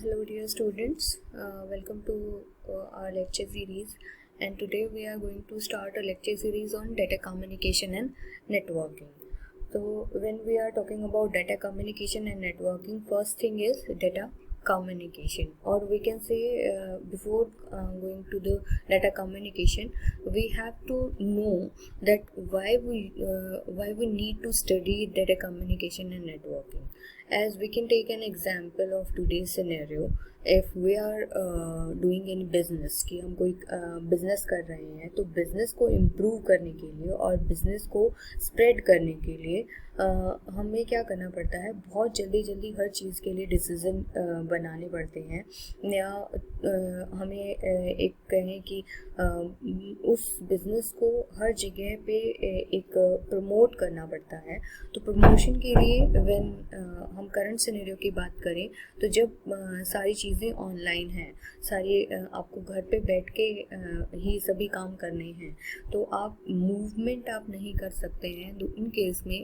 Hello dear students, welcome to our lecture series, and today we are going to start a lecture series on data communication and networking. So when we are talking about data communication and networking, first thing is data communication, or we can say before going to the data communication, we have to know that why we need to study data communication and networking. As we can take an example of today's scenario, if we are doing any business कि हम कोई business कर रहे हैं, तो business को improve करने के लिए और बिजनेस को स्प्रेड करने के लिए हमें क्या करना पड़ता है, बहुत जल्दी जल्दी हर चीज़ के लिए डिसीज़न बनाने पड़ते हैं, या हमें एक कहें कि उस बिज़नेस को हर जगह पे एक प्रमोट करना पड़ता है. तो प्रमोशन के लिए हम करंट सिनेरियो की बात करें, तो जब सारी चीज़ें ऑनलाइन हैं, सारी आपको घर पे बैठ के ही सभी काम करने हैं, तो आप मूवमेंट आप नहीं कर सकते हैं. तो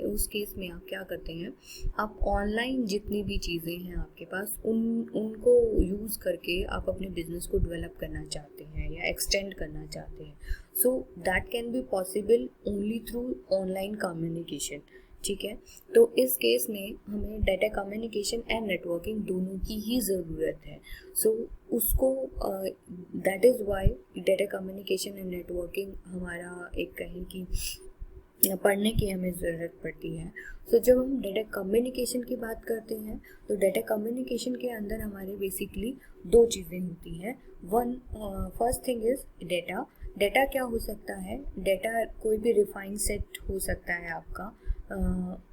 उस केस में आप क्या करते हैं, आप ऑनलाइन जितनी भी चीज़ें हैं आपके पास उनको यूज़ करके आप अपने बिजनेस को डेवलप करना चाहते हैं या एक्सटेंड करना चाहते हैं. So that can be possible only through online communication. ठीक है, तो इस केस में हमें डाटा कम्युनिकेशन एंड नेटवर्किंग दोनों की ही ज़रूरत है. सो उसको that is why data communication and networking हमारा एक कहें कि पढ़ने की हमें ज़रूरत पड़ती है. सो जब हम डाटा कम्युनिकेशन की बात करते हैं, तो डाटा कम्युनिकेशन के अंदर हमारे बेसिकली दो चीज़ें होती हैं. First thing is data. Data क्या हो सकता है, डेटा कोई भी रिफाइंड सेट हो सकता है आपका.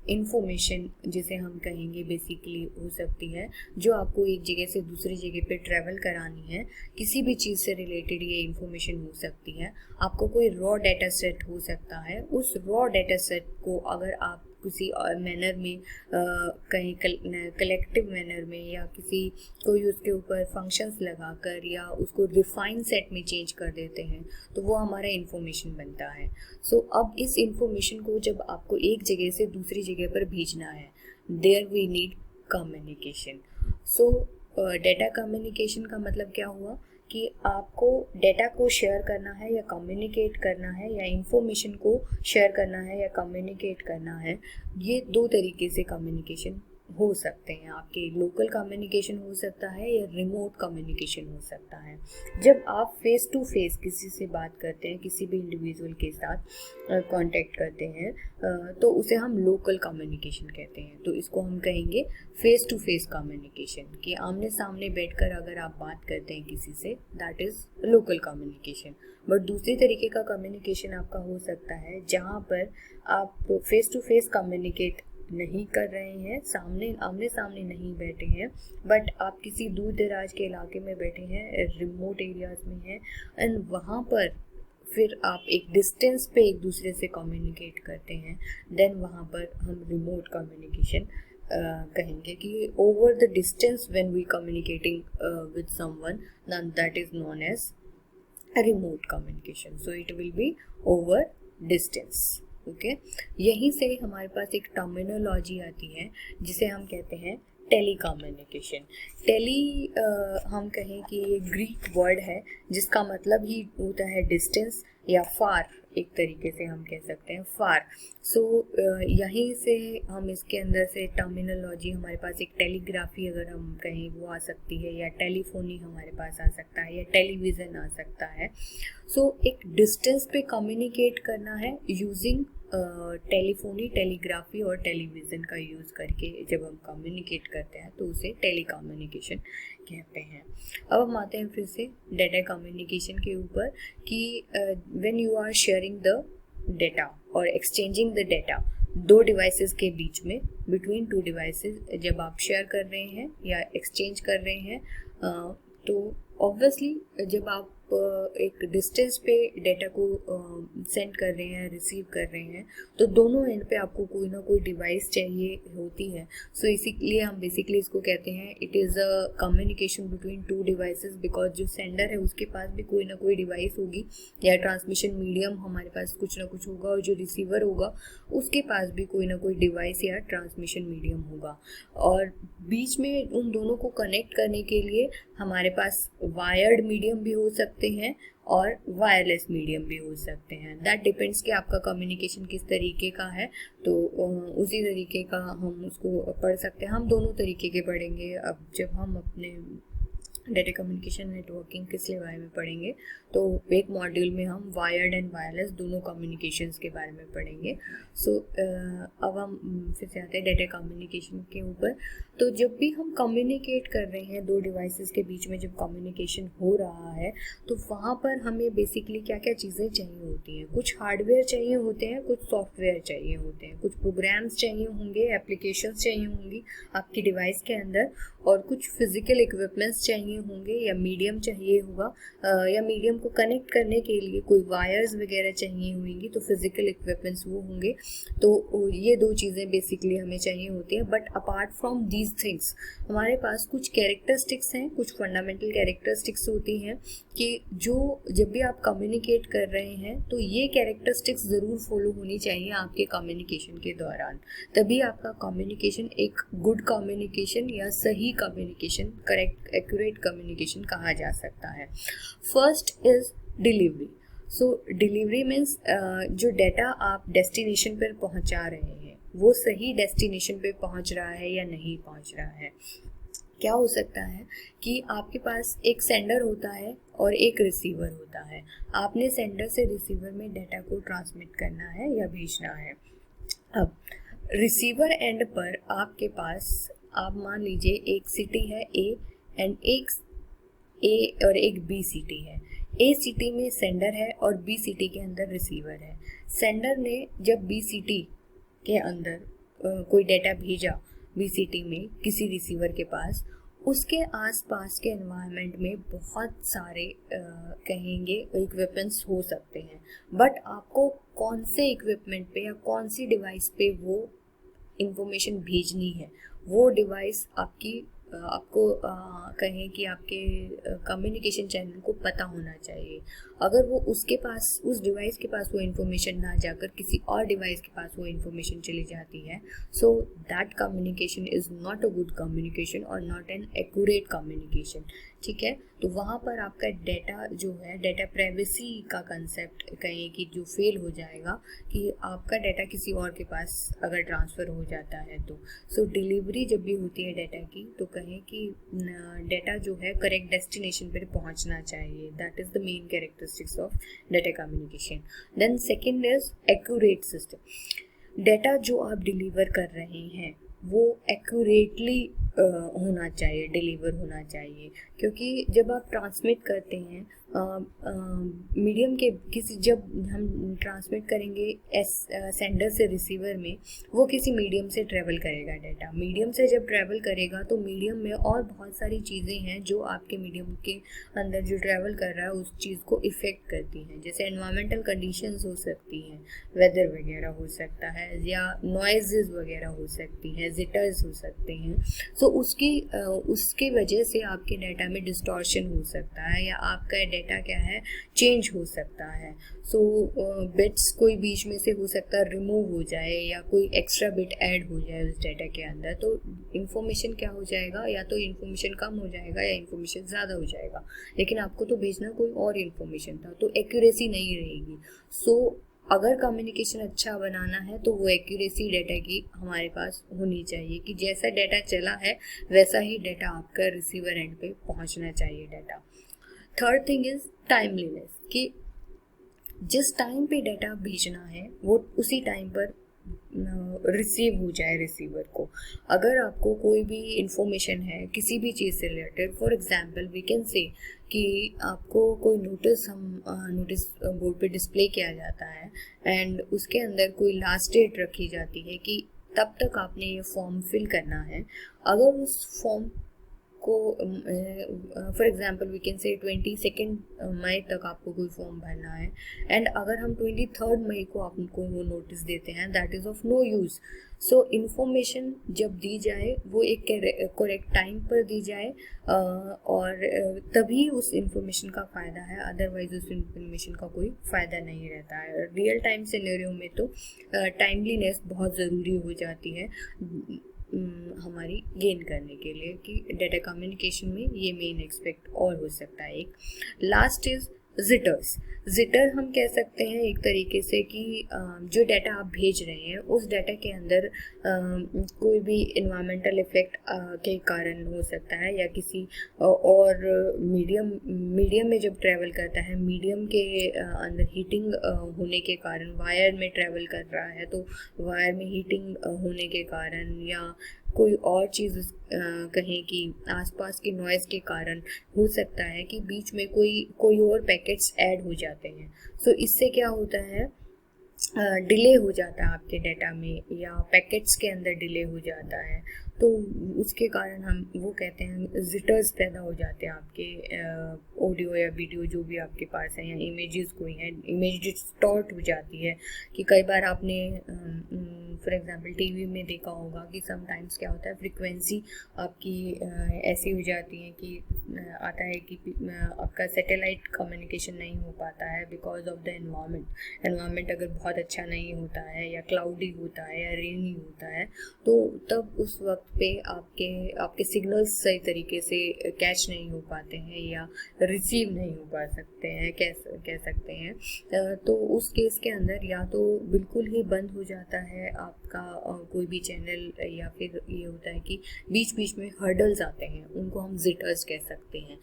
इंफॉर्मेशन जिसे हम कहेंगे बेसिकली हो सकती है, जो आपको एक जगह से दूसरी जगह पे ट्रैवल करानी है. किसी भी चीज़ से रिलेटेड ये इंफॉर्मेशन हो सकती है. आपको कोई रॉ डाटा सेट हो सकता है. उस रॉ डाटा सेट को अगर आप किसी मैनर में कहीं कलेक्टिव मैनर में या किसी कोई उसके ऊपर फंक्शंस लगाकर या उसको रिफाइन सेट में चेंज कर देते हैं, तो वो हमारा इंफॉर्मेशन बनता है. सो अब इस इंफॉर्मेशन को जब आपको एक जगह से दूसरी जगह पर भेजना है, there we need communication. So data communication का मतलब क्या हुआ कि आपको डेटा को शेयर करना है या कम्युनिकेट करना है, या इंफॉर्मेशन को शेयर करना है या कम्युनिकेट करना है. ये दो तरीके से कम्युनिकेशन हो सकते हैं. आपके लोकल कम्युनिकेशन हो सकता है या रिमोट कम्युनिकेशन हो सकता है. जब आप फेस टू फेस किसी से बात करते हैं, किसी भी इंडिविजुअल के साथ कांटेक्ट करते हैं, तो उसे हम लोकल कम्युनिकेशन कहते हैं. तो इसको हम कहेंगे फेस टू फेस कम्युनिकेशन, कि आमने सामने बैठकर अगर आप बात करते हैं किसी से, that is local communication. But दूसरी तरीके का कम्युनिकेशन आपका हो सकता है जहाँ पर आप फेस टू फेस कम्युनिकेट नहीं कर रहे हैं, आमने सामने नहीं बैठे हैं, बट आप किसी दूर दराज के इलाके में बैठे हैं, रिमोट एरियाज में हैं, एंड वहाँ पर फिर आप एक डिस्टेंस पे एक दूसरे से कम्युनिकेट करते हैं. देन वहाँ पर हम रिमोट कम्युनिकेशन कहेंगे कि over the distance when we communicating with someone, that is known as remote communication. So it will be over distance. Okay, यहीं से हमारे पास एक टर्मिनोलॉजी आती है जिसे हम कहते हैं टेली कम्युनिकेशन. टेली हम कहें कि ये ग्रीक वर्ड है जिसका मतलब ही होता है डिस्टेंस या फार. एक तरीके से हम कह सकते हैं फार. सो यहीं से हम इसके अंदर से टर्मिनोलॉजी, हमारे पास एक टेलीग्राफी अगर हम कहें वो आ सकती है, या टेलीफोनी हमारे पास आ सकता है, या टेलीविज़न आ सकता है. सो एक डिस्टेंस पे कम्युनिकेट करना है यूजिंग टेलीफोनी, टेलीग्राफी और टेलीविज़न का यूज़ करके जब हम कम्युनिकेट करते हैं तो उसे टेली कम्युनिकेशन कहते हैं. अब हम आते हैं फिर से डाटा कम्युनिकेशन के ऊपर कि when you are sharing the data और एक्सचेंजिंग द डेटा दो डिवाइसेस के बीच में, बिटवीन टू डिवाइसेस जब आप शेयर कर रहे हैं या एक्सचेंज कर रहे हैं, तो ऑब्वियसली जब आप एक डिस्टेंस पे डेटा को सेंड कर रहे हैं, रिसीव कर रहे हैं, तो दोनों एंड पे आपको कोई ना कोई डिवाइस चाहिए होती है. सो इसीलिए हम बेसिकली इसको कहते हैं it is a communication between two devices, because जो सेंडर है उसके पास भी कोई ना कोई डिवाइस होगी या ट्रांसमिशन मीडियम हमारे पास कुछ ना कुछ होगा, और जो रिसीवर होगा उसके पास भी कोई ना कोई डिवाइस या ट्रांसमिशन मीडियम होगा. और बीच में उन दोनों को कनेक्ट करने के लिए हमारे पास वायर्ड मीडियम भी हो सकते हैं और वायरलेस मीडियम भी हो सकते हैं. दैट डिपेंड्स कि आपका कम्युनिकेशन किस तरीके का है, तो उसी तरीके का हम उसको पढ़ सकते हैं. हम दोनों तरीके के पढ़ेंगे अब जब हम अपने डेटा कम्युनिकेशन नेटवर्किंग के इसलिए बारे में पढ़ेंगे. तो एक मॉड्यूल में हम वायर्ड एंड वायरलेस दोनों कम्युनिकेशंस के बारे में पढ़ेंगे. सो अब हम फिर से आते हैं डेटा कम्युनिकेशन के ऊपर. तो जब भी हम कम्युनिकेट कर रहे हैं दो डिवाइसेस के बीच में, जब कम्युनिकेशन हो रहा है, तो वहाँ पर हमें बेसिकली क्या क्या चीज़ें चाहिए होती हैं. कुछ हार्डवेयर चाहिए होते हैं, कुछ सॉफ्टवेयर चाहिए होते हैं, कुछ प्रोग्राम्स चाहिए होंगे, एप्लीकेशंस चाहिए होंगी आपकी डिवाइस के अंदर, और कुछ फिजिकल इक्विपमेंट्स चाहिए होंगे या मीडियम चाहिए होगा, या मीडियम को कनेक्ट करने के लिए कोई वायर्स वगैरह चाहिए होंगी, तो फिजिकल इक्विपमेंट्स वो होंगे. तो ये दो चीज़ें बेसिकली हमें चाहिए होती हैं. But apart from these things हमारे पास कुछ कैरेक्टरिस्टिक्स हैं, कुछ फंडामेंटल कैरेक्टरिस्टिक्स होती हैं कि जो जब भी आप कम्युनिकेट कर रहे हैं तो ये कैरेक्टरिस्टिक्स ज़रूर फॉलो होनी चाहिए आपके कम्युनिकेशन के दौरान. तभी आपका कम्युनिकेशन एक गुड कम्युनिकेशन या सही कम्युनिकेशन, करेक्ट एक्यूरेट कम्युनिकेशन कहा जा सकता है. First is delivery. So delivery means जो डेटा आप डेस्टिनेशन पर पहुंचा रहे हैं वो सही डेस्टिनेशन पे पहुंच रहा है या नहीं पहुंच रहा है. क्या हो सकता है कि आपके पास एक सेंडर होता है और एक रिसीवर होता है. आपने सेंडर से रिसीवर में डेटा को ट्रांसमिट करना है या भेजना है. अब रिसीवर एंड पर आपके पास, आप मान लीजिए एक सिटी है ए एंड एक ए और एक बी सिटी है. ए सिटी में सेंडर है और बी सिटी के अंदर रिसीवर है. सेंडर ने जब बी सिटी के अंदर कोई डेटा भेजा बी सिटी में किसी रिसीवर के पास, उसके आसपास के एनवायरनमेंट में बहुत सारे कहेंगे इक्विपमेंट्स हो सकते हैं. बट आपको कौन से इक्विपमेंट पे या कौन सी डिवाइस पे वो इंफॉर्मेशन भेजनी है, वो डिवाइस आपको कहें कि आपके कम्युनिकेशन चैनल को पता होना चाहिए. अगर वो उसके पास, उस डिवाइस के पास वो इन्फॉर्मेशन ना जाकर किसी और डिवाइस के पास वो इन्फॉर्मेशन चली जाती है, so that communication is not a good communication और नॉट एन एक्यूरेट कम्युनिकेशन. ठीक है, तो वहाँ पर आपका डेटा जो है, डेटा प्राइवेसी का कंसेप्ट कहें कि जो फेल हो जाएगा, कि आपका डेटा किसी और के पास अगर ट्रांसफ़र हो जाता है तो. सो डिलीवरी जब भी होती है डेटा की, तो कहें कि डेटा जो है करेक्ट डेस्टिनेशन पर पहुँचना चाहिए. That is the main characteristics of data communication. Then second is accurate system. Data जो आप डिलीवर कर रहे हैं वो एक्यूरेटली होना चाहिए, डिलीवर होना चाहिए. क्योंकि जब आप ट्रांसमिट करते हैं मीडियम के किसी, जब हम ट्रांसमिट करेंगे सेंडर से रिसीवर में, वो किसी मीडियम से ट्रैवल करेगा डेटा. मीडियम से जब ट्रैवल करेगा तो मीडियम में और बहुत सारी चीज़ें हैं जो आपके मीडियम के अंदर जो ट्रैवल कर रहा है उस चीज़ को इफ़ेक्ट करती हैं. जैसे एनवायरमेंटल कंडीशंस हो सकती हैं, वेदर वगैरह हो सकता है, या नॉइजेस वगैरह हो सकती हैं, जिटर्स हो सकते हैं. सो उसकी वजह से आपके डेटा में डिस्टॉर्शन हो सकता है या आपका डेटा क्या है, चेंज हो सकता है. सो बिट्स कोई बीच में से हो सकता है रिमूव हो जाए या कोई एक्स्ट्रा बिट ऐड हो जाए उस डेटा के अंदर, तो इन्फॉर्मेशन क्या हो जाएगा, या तो इन्फॉर्मेशन कम हो जाएगा या इन्फॉर्मेशन ज़्यादा हो जाएगा, लेकिन आपको तो भेजना कोई और इन्फॉर्मेशन था, तो एक्यूरेसी नहीं रहेगी. सो अगर कम्युनिकेशन अच्छा बनाना है तो वो एक्यूरेसी डेटा की हमारे पास होनी चाहिए कि जैसा डेटा चला है वैसा ही डेटा आपका रिसीवर एंड पे पहुंचना चाहिए data. Third thing is timeliness, कि जिस टाइम पे डेटा भेजना है वो उसी टाइम पर रिसीव हो जाए रिसीवर को. अगर आपको कोई भी इंफॉर्मेशन है किसी भी चीज़ से related, for example we can say कि आपको कोई नोटिस बोर्ड पे डिस्प्ले किया जाता है एंड उसके अंदर कोई लास्ट डेट रखी जाती है कि तब तक आपने ये फॉर्म फिल करना है. अगर उस फॉर्म आपको फॉर एग्जांपल वी कैन से 22 मई तक आपको कोई फॉर्म भरना है, एंड अगर हम 23 मई को आपको वो नोटिस देते हैं, that is of no use. So information जब दी जाए वो एक करेक्ट टाइम पर दी जाए, और तभी उस इंफॉर्मेशन का फ़ायदा है, अदरवाइज उस इंफॉर्मेशन का कोई फ़ायदा नहीं रहता है. रियल टाइम सिनेरियो में तो टाइमलीनेस बहुत ज़रूरी हो जाती है हमारी गेन करने के लिए, कि डेटा कम्युनिकेशन में ये मेन एक्सपेक्ट और हो सकता है. एक लास्ट इज जिटर्स. जिटर हम कह सकते हैं एक तरीके से कि जो डाटा आप भेज रहे हैं उस डाटा के अंदर कोई भी इन्वायरमेंटल इफेक्ट के कारण हो सकता है, या किसी और मीडियम में जब ट्रैवल करता है, मीडियम के अंदर हीटिंग होने के कारण, वायर में ट्रैवल कर रहा है तो वायर में हीटिंग होने के कारण, या कोई और चीज़ कहें कि आसपास के नॉइज़ के कारण हो सकता है कि बीच में कोई और पैकेट्स ऐड हो जाते हैं. सो इससे क्या होता है, डिले हो जाता है आपके डाटा में, या पैकेट्स के अंदर डिले हो जाता है, तो उसके कारण हम वो कहते हैं जिटर्स पैदा हो जाते हैं आपके ऑडियो या वीडियो जो भी आपके पास है, या इमेजेस कोई हैं, इमेज डिस्टॉर्ट हो जाती है. कि कई बार आपने फॉर एग्जांपल टीवी में देखा होगा कि समटाइम्स क्या होता है, फ्रिक्वेंसी आपकी ऐसी हो जाती है कि आता है कि आपका सैटेलाइट कम्युनिकेशन नहीं हो पाता है बिकॉज ऑफ द एनवायरनमेंट अगर बहुत अच्छा नहीं होता है, या क्लाउडी होता है, या रेनी होता है, तो तब उस वक्त पे आपके सिग्नल्स सही तरीके से कैच नहीं हो पाते हैं, या रिसीव नहीं हो पा सकते हैं, कह सकते हैं. तो उस केस के अंदर या तो बिल्कुल ही बंद हो जाता है आपका कोई भी चैनल, या फिर ये होता है कि बीच बीच में हर्डल्स आते हैं, उनको हम जिटर्स कह सकते हैं.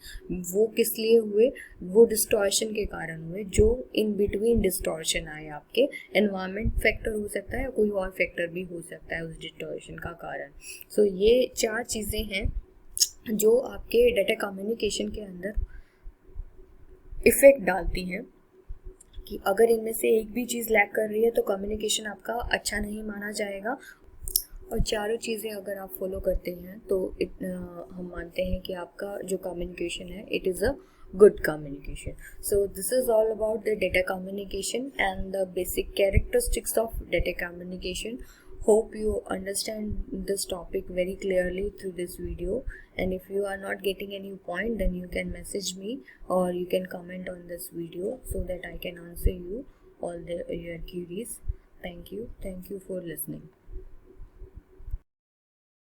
वो किस लिए हुए, वो डिस्टॉर्शन के कारण हुए, जो इन बिटवीन डिस्टॉर्शन आए, आपके एनवायरनमेंट फैक्टर हो सकता है, या कोई और फैक्टर भी हो सकता है उस डिस्टॉर्शन का कारण. सो ये 4 चीज़ें हैं जो आपके डाटा कम्युनिकेशन के अंदर इफ़ेक्ट डालती हैं, कि अगर इनमें से एक भी चीज़ लैक कर रही है तो कम्युनिकेशन आपका अच्छा नहीं माना जाएगा. और चारों चीज़ें अगर आप फॉलो करते हैं तो हम मानते हैं कि आपका जो कम्युनिकेशन है it is a good communication. So this is all about the data communication and the basic characteristics of data communication. Hope you understand this topic very clearly through this video, and if you are not getting any point, then you can message me or you can comment on this video so that I can answer you all your queries. Thank you for listening.